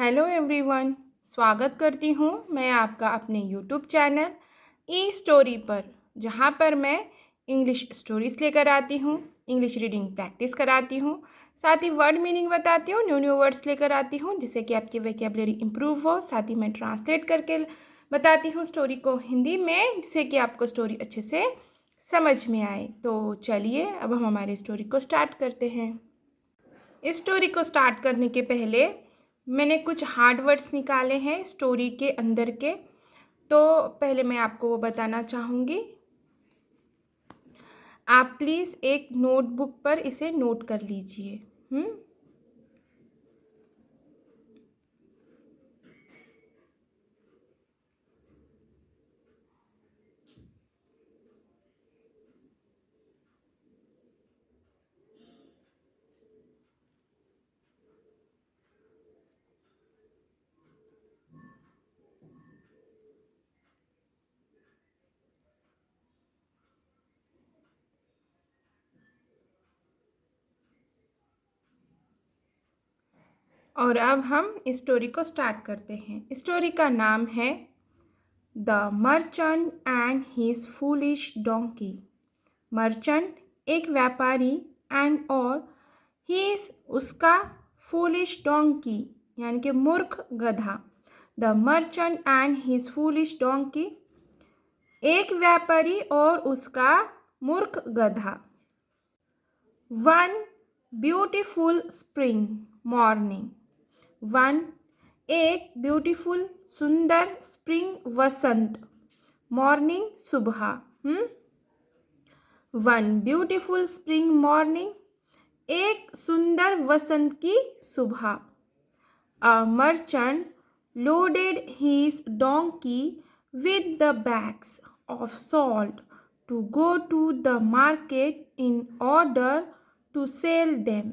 Hello everyone, स्वागत करती हूँ मैं आपका अपने यूट्यूब चैनल ई स्टोरी पर, जहाँ पर मैं इंग्लिश स्टोरीज़ लेकर आती हूँ, इंग्लिश रीडिंग प्रैक्टिस कराती हूँ, साथ ही वर्ड मीनिंग बताती हूँ, न्यू न्यू वर्ड्स लेकर आती हूँ जिससे कि आपकी वोकैबुलरी इंप्रूव हो। साथ ही मैं ट्रांसलेट करके बताती हूँ स्टोरी को हिंदी में, जिससे कि आपको स्टोरी अच्छे से समझ में आए। तो चलिए अब हम हमारी स्टोरी को स्टार्ट करते हैं। इस स्टोरी को स्टार्ट करने के पहले मैंने कुछ हार्ड वर्ड्स निकाले हैं स्टोरी के अंदर के, तो पहले मैं आपको वो बताना चाहूँगी। आप प्लीज़ एक नोटबुक पर इसे नोट कर लीजिए। और अब हम इस स्टोरी को स्टार्ट करते हैं। स्टोरी का नाम है the merchant and his foolish donkey. Merchant एक व्यापारी, एंड और हिज उसका, फूलिश डोंकी यानी कि मूर्ख गधा। The merchant and his foolish donkey, एक व्यापारी और उसका मूर्ख गधा। One beautiful spring morning. One एक ब्यूटीफुल सुंदर, स्प्रिंग वसंत, मॉर्निंग सुबह। वन ब्यूटीफुल स्प्रिंग मॉर्निंग, एक सुंदर वसंत की सुबह। A merchant loaded his donkey with the bags of salt to go to the market in order to sell them.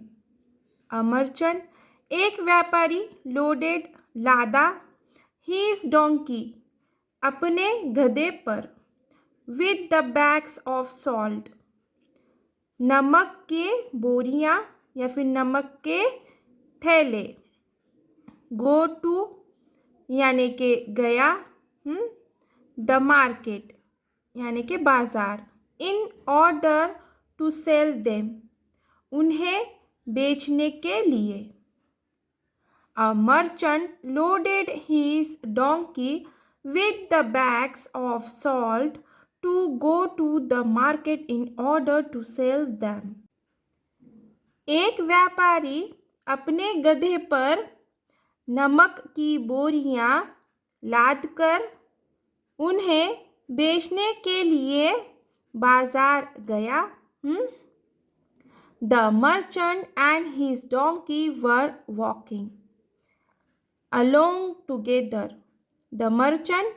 A merchant, एक व्यापारी, loaded लादा, his donkey अपने गधे पर, with the bags of salt नमक के बोरियां या फिर नमक के थैले। गो टू यानी कि गया, द मार्केट यानी कि बाजार, in order to sell them उन्हें बेचने के लिए। A merchant loaded his donkey with the bags of salt to go to the market in order to sell them. एक व्यापारी अपने गधे पर नमक की बोरियां लादकर उन्हें बेचने के लिए बाजार गया। The merchant and his donkey were walking along together. The merchant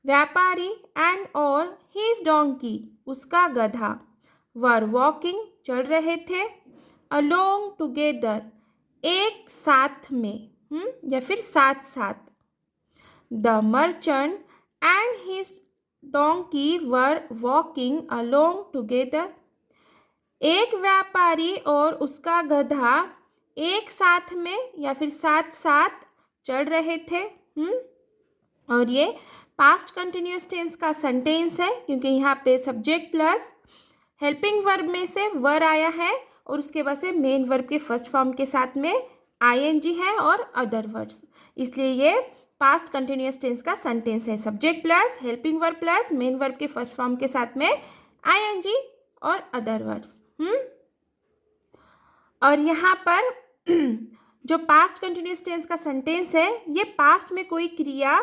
व्यापारी, एंड और हिज डोंकी उसका गधा, वर वॉकिंग चल रहे थे, अलोंग टुगेदर एक साथ में, या फिर साथ साथ। The merchant and his donkey were walking along together, एक व्यापारी और उसका गधा एक साथ में या फिर साथ साथ चल रहे थे। और ये पास्ट कंटिन्यूअस टेंस का सेंटेंस है, क्योंकि यहाँ पे सब्जेक्ट प्लस हेल्पिंग वर्ब में से वर आया है और उसके बाद से मेन वर्ब के फर्स्ट फॉर्म के साथ में आईएनजी है और अदर वर्ड्स, इसलिए ये पास्ट कंटिन्यूअस टेंस का सेंटेंस है। Subject plus helping verb plus main verb के फर्स्ट फॉर्म के साथ में आईएनजी और अदर वर्ड्स। और यहाँ पर जो पास्ट कंटिन्यूअस टेंस का सेंटेंस है, ये पास्ट में कोई क्रिया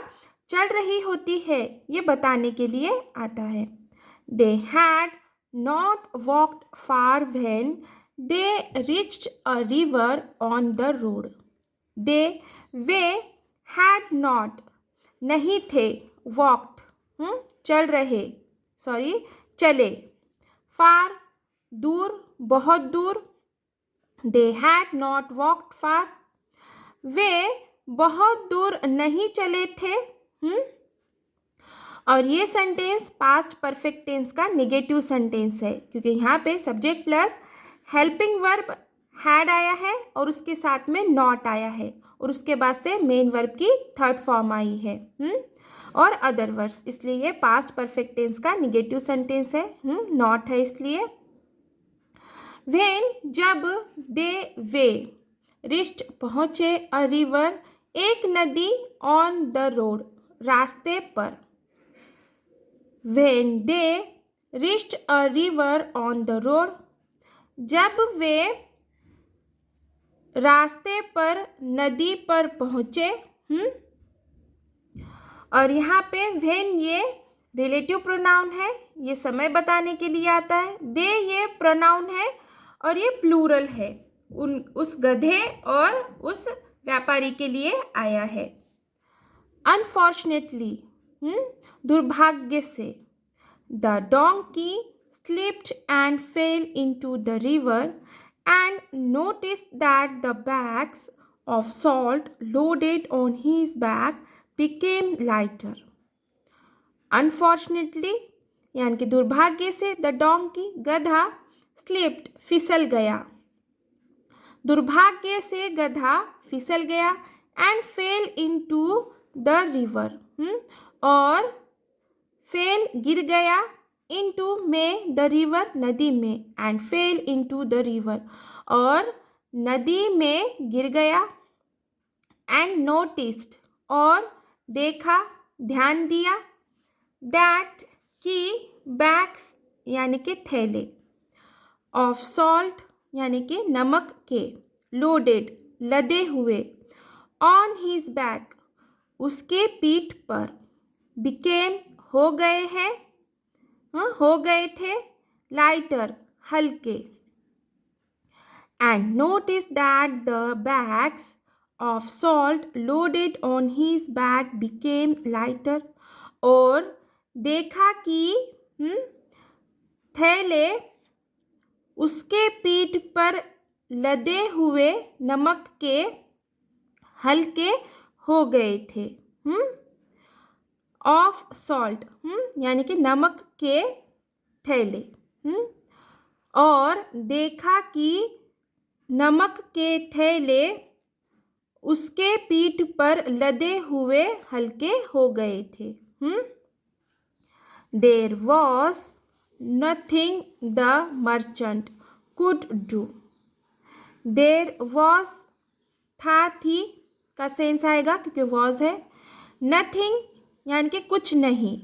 चल रही होती है ये बताने के लिए आता है। They had not walked far when they reached a river on the road. They way had not नहीं थे, वॉक्ड चल रहे, चले, फार दूर, बहुत दूर। दे हैड नॉट वॉक्ड फार, वे बहुत दूर नहीं चले थे। और ये सेंटेंस पास्ट परफेक्ट टेंस का नेगेटिव सेंटेंस है, क्योंकि यहाँ पे subject plus helping verb had आया है और उसके साथ में नॉट आया है और उसके बाद से मेन वर्ब की थर्ड फॉर्म आई है। और अदर वर्ड्स, इसलिए ये पास्ट परफेक्ट टेंस का निगेटिव सेंटेंस है, नॉट है इसलिए। व्हेन जब, दे वे रिस्ट पहुँचे, अ रिवर एक नदी, ऑन द रोड रास्ते पर। When they wrist a river on the road, जब वे रास्ते पर नदी पर पहुँचे। और यहाँ पे व्हेन ये रिलेटिव प्रोनाउन है, ये समय बताने के लिए आता है। दे ये प्रोनाउन है और ये प्लूरल है, उस गधे और उस व्यापारी के लिए आया है। अनफॉर्चुनेटली, दुर्भाग्य से, the donkey slipped and fell into the river and noticed that the bags of salt loaded on his back became lighter. Unfortunately, यानी कि दुर्भाग्य से, द डोंकी गधा, स्लिप्ड फिसल गया, दुर्भाग्य से गधा फिसल गया, and fail into the river, और फेल गिर गया, इनटू में, द रिवर नदी में, and fail into the river और नदी में गिर गया, एंड नोटिस्ड और देखा, ध्यान दिया, दैट की बैग्स यानी कि थैले, ऑफ सॉल्ट यानी कि नमक के, लोडेड लदे हुए, ऑन हिज बैक उसके पीठ पर, बिकेम हो गए हैं, हो गए थे, लाइटर हल्के, and notice that the bags of salt loaded on his back became lighter, और देखा कि थैले उसके पीठ पर लदे हुए नमक के हल्के हो गए थे। ऑफ सॉल्ट यानी कि नमक के थैले, और देखा कि नमक के थैले उसके पीठ पर लदे हुए हल्के हो गए थे। There was nothing the merchant could do. There was था, थी का सेंस आएगा क्योंकि वॉज है। नथिंग यानी कि कुछ नहीं,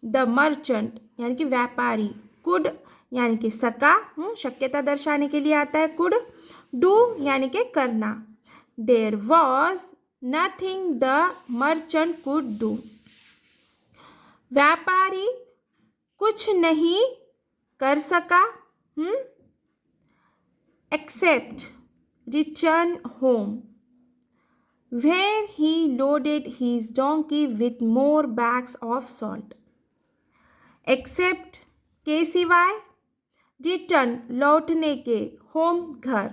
द मर्चेंट यानी कि व्यापारी, कुड यानी कि सका, शक्यता दर्शाने के लिए आता है कुड, डू यानी कि करना। There was nothing the merchant could do, व्यापारी कुछ नहीं कर सका, except return home, where he loaded his donkey with more bags of salt. Except के सिवाय, रिटर्न लौटने के, होम घर,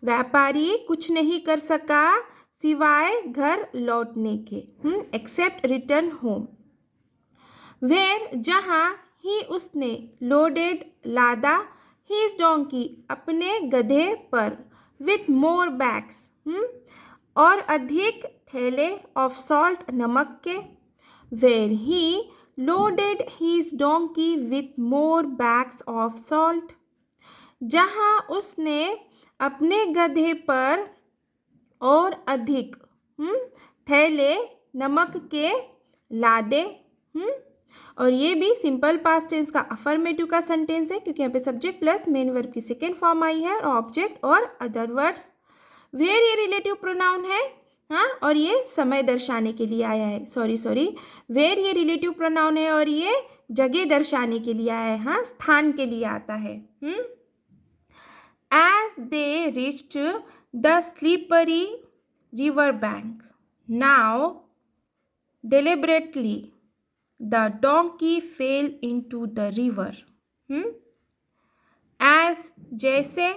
व्यापारी कुछ नहीं कर सका सिवाय घर लौटने के, एक्सेप्ट रिटर्न होम। वेयर जहाँ, ही उसने, लोडेड लादा, हिज डोंकी अपने गधे पर, विथ मोर बैग्स और अधिक थैले, ऑफ सॉल्ट नमक के, where he loaded his donkey with more bags of salt, जहाँ उसने अपने गधे पर और अधिक थैले नमक के लादे। और ये भी सिंपल पास्ट टेंस का अफर्मेटिव का सेंटेंस है क्योंकि यहाँ पे सब्जेक्ट प्लस मेन वर्ब की सेकेंड फॉर्म आई है, और ऑब्जेक्ट और अदर वर्ड्स। वेयर ये रिलेटिव प्रोनाउन है, और ये समय दर्शाने के लिए आया है। सॉरी, वेयर ये रिलेटिव प्रोनाउन है और ये जगह दर्शाने के लिए आया है, स्थान के लिए आता है। As they reached the slippery river bank, now deliberately the donkey fell into the river. As जैसे,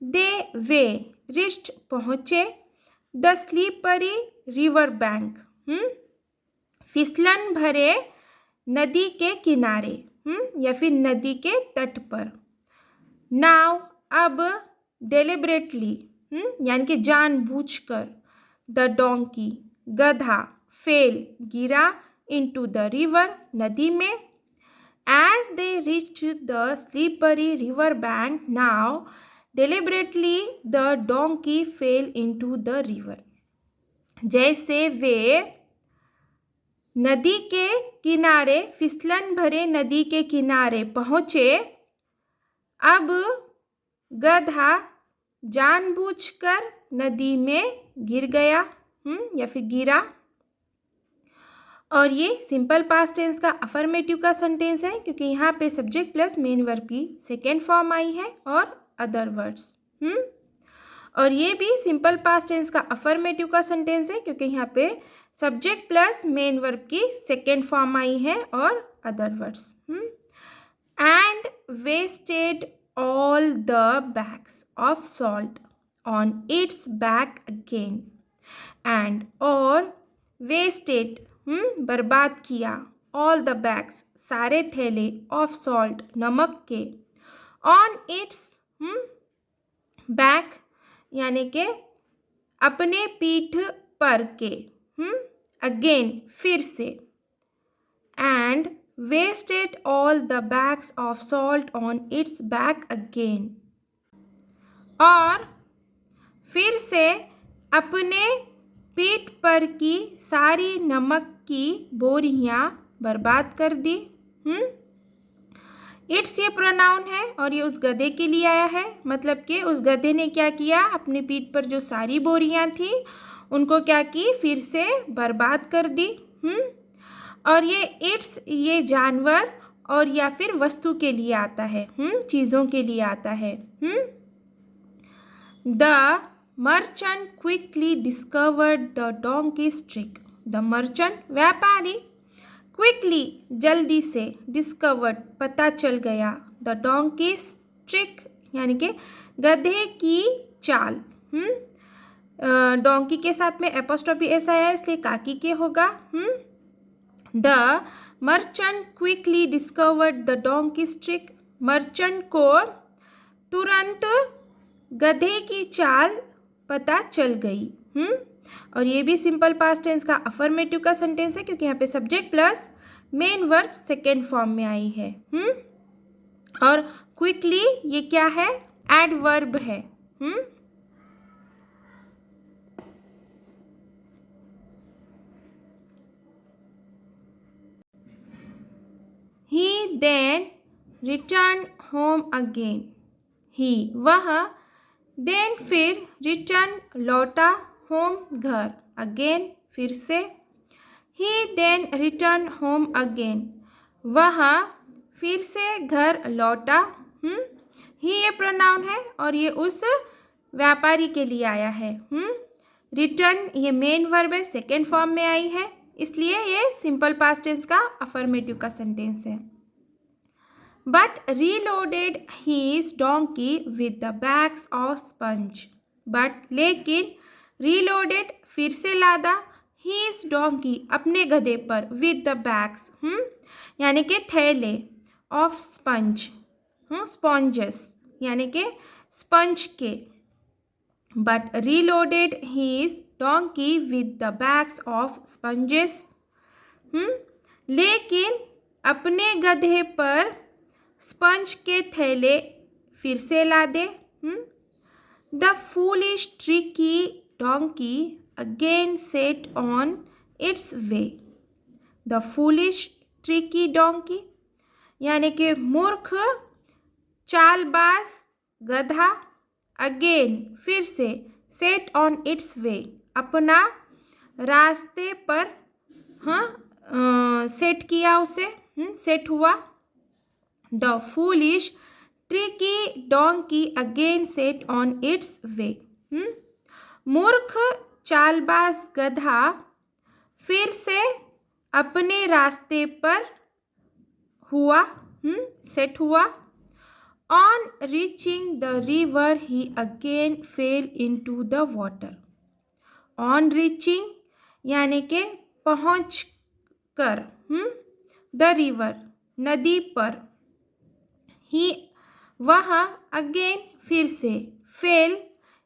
they वे रिस्ट पहुँचे, द स्लीपरी रिवर बैंक फिसलन भरे नदी के किनारे, या फिर नदी के तट पर। नाउ अब, डेलिबरेटली यानी कि जानबूझकर। द डोंकी गधा फेल गिरा इनटू द रिवर नदी में। As they reached the slippery river bank now deliberately the donkey fell into the river। जैसे वे नदी के किनारे फिसलन भरे नदी के किनारे पहुँचे, अब गधा जानबूझकर नदी में गिर गया या फिर गिरा। और ये सिंपल पास्ट टेंस का अफर्मेटिव का सेंटेंस है क्योंकि यहाँ पे सब्जेक्ट प्लस मेन वर्ब की सेकेंड फॉर्म आई है और अदर वर्ड्स। और ये भी सिंपल पास्ट टेंस का अफर्मेटिव का सेंटेंस है क्योंकि यहाँ पे सब्जेक्ट प्लस मेन वर्ब की सेकेंड फॉर्म आई है और other words. And wasted all the bags of salt on its back again. And और वेस्टेड बर्बाद किया, ऑल द बैग्स सारे थैले, ऑफ सॉल्ट नमक के, ऑन इट्स बैक यानी कि अपने पीठ पर के, अगेन फिर से। And wasted all the bags of salt on its back again. और फिर से अपने पीठ पर की सारी नमक की बोरियां बर्बाद कर दी। इट्स ये प्रोनाउन है और ये उस गधे के लिए आया है, मतलब कि उस गधे ने क्या किया, अपनी पीठ पर जो सारी बोरियां थी उनको क्या की, फिर से बर्बाद कर दी। और ये इट्स ये जानवर और या फिर वस्तु के लिए आता है, चीज़ों के लिए आता है। The merchant quickly discovered the donkey's trick. The merchant व्यापारी, क्विकली जल्दी से, डिस्कवर्ड पता चल गया, द डोंकीज ट्रिक यानी कि गधे की चाल। डोंकी के साथ में एपोस्ट्रोफी एस आया है इसलिए काकी के होगा। The merchant quickly discovered the donkey's trick. Merchant को तुरंत गधे की चाल पता चल गई। और ये भी सिंपल पास्ट टेंस का अफर्मेटिव का सेंटेंस है क्योंकि यहाँ पे subject plus main verb second form में आई है। और क्विकली ये क्या है, एडवर्ब है। He then returned home again। ही वह, then फिर, return लौटा, home घर, again फिर से। He then returned home again। वह फिर से घर लौटा। ही ये प्रोनाउन है और ये उस व्यापारी के लिए आया है। रिटर्न ये मेन वर्ब है, सेकेंड फॉर्म में आई है, इसलिए ये सिंपल पास्ट टेंस का अफर्मेटिव का सेंटेंस है। But reloaded his donkey with the bags of sponge. But लेकिन रीलोडेड फिर से लादा, हीज डोंकी अपने गधे पर, विद द बैग्स यानी कि थैले, ऑफ स्पंज स्पॉन्जेस यानी कि स्पंज के। But reloaded his donkey with the bags of sponges. लेकिन अपने गधे पर स्पंज के थैले फिर से ला दे। The foolish tricky donkey again set on its way. The foolish tricky donkey यानी कि मूर्ख चालबाज गधा, अगेन फिर से, सेट ऑन इट्स वे अपना रास्ते पर, सेट किया उसे, सेट हुआ। The foolish tricky donkey again set on its way. मूर्ख चालबाज गधा फिर से अपने रास्ते पर हुआ, सेट हुआ। On reaching the river he again fail into the water. On reaching यानी कि पहुँच कर, द रिवर नदी पर, ही वह, अगेन फिर से, फेल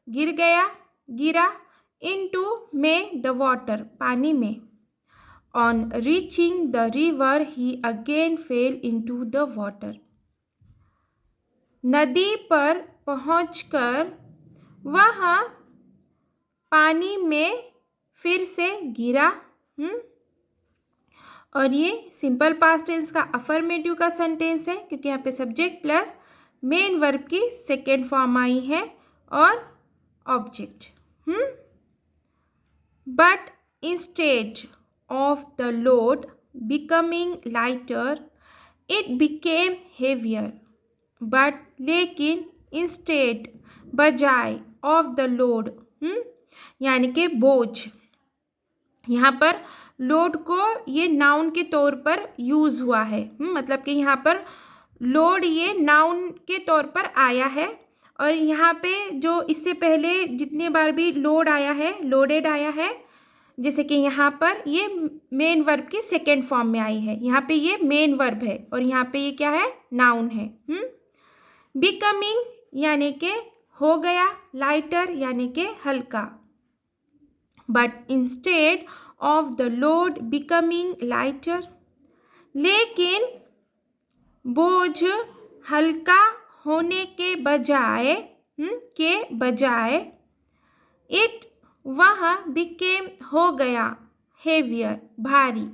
गिरा into में the water, पानी में. On reaching the river, he again fell into the water. नदी पर पहुंचकर वह पानी में फिर से गिरा. और ये सिंपल पास्ट टेंस का अफर्मेटिव का सेंटेंस है, क्योंकि यहाँ पे सब्जेक्ट प्लस मेन वर्ब की सेकेंड फॉर्म आई है और object. But instead of the load becoming lighter it became heavier. But लेकिन इंस्टेड बजाय ऑफ द लोड, यानी कि बोझ. यहाँ पर लोड को ये नाउन के तौर पर यूज़ हुआ है. मतलब कि यहाँ पर लोड ये नाउन के तौर पर आया है. और यहाँ पे जो इससे पहले जितने बार भी लोड आया है, लोडेड आया है, जैसे कि यहाँ पर ये मेन वर्ब की सेकेंड फॉर्म में आई है. यहाँ पे ये मेन वर्ब है और यहाँ पे ये क्या है, नाउन है. बिकमिंग यानी कि हो गया, लाइटर यानी कि हल्का. But instead of the load becoming lighter, लेकिन बोझ हल्का होने के बजाय इट वह बिकेम हो गया, हेवियर भारी.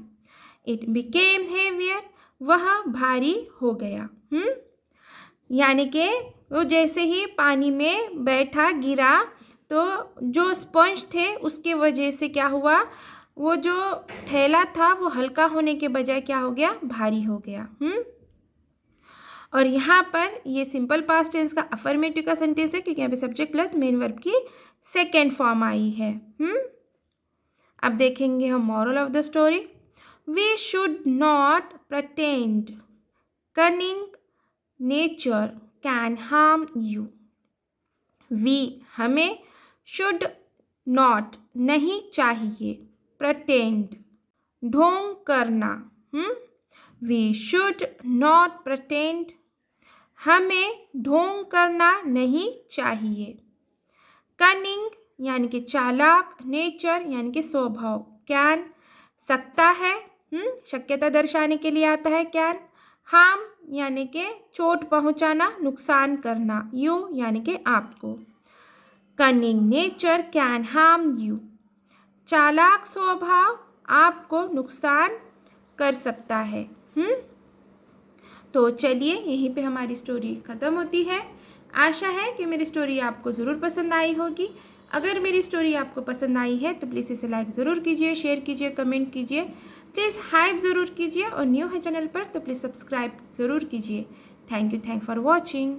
इट बिकेम हेवियर, वह भारी हो गया. यानी कि वो जैसे ही पानी में बैठा, गिरा, तो जो स्पंज थे उसके वजह से क्या हुआ, वो जो थैला था वो हल्का होने के बजाय क्या हो गया, भारी हो गया. और यहाँ पर ये सिंपल पास्ट टेंस का अफर्मेटिव का सेंटेंस है, क्योंकि यहाँ पे सब्जेक्ट प्लस मेन वर्ब की सेकेंड फॉर्म आई है. अब देखेंगे हम moral of the story. We should not pretend cunning nature can harm you. We हमें, शुड नॉट नहीं चाहिए, प्रटेंड ढोंग करना. वी शुड नॉट प्रटेंड, हमें ढोंग करना नहीं चाहिए. कनिंग यानी कि चालाक, नेचर यानी कि स्वभाव, कैन सकता है, शक्यता दर्शाने के लिए आता है कैन. हार्म यानी कि चोट पहुंचाना, नुकसान करना. यू यानी कि आपको. Cunning nature can harm you, चालाक स्वभाव आपको नुकसान कर सकता है. तो चलिए यहीं पे हमारी स्टोरी ख़त्म होती है. आशा है कि मेरी स्टोरी आपको ज़रूर पसंद आई होगी. अगर मेरी स्टोरी आपको पसंद आई है तो प्लीज़ इसे लाइक ज़रूर कीजिए, शेयर कीजिए, कमेंट कीजिए, प्लीज़ हाइप ज़रूर कीजिए, और न्यू है चैनल पर तो प्लीज़ सब्सक्राइब ज़रूर कीजिए. Thank you for watching.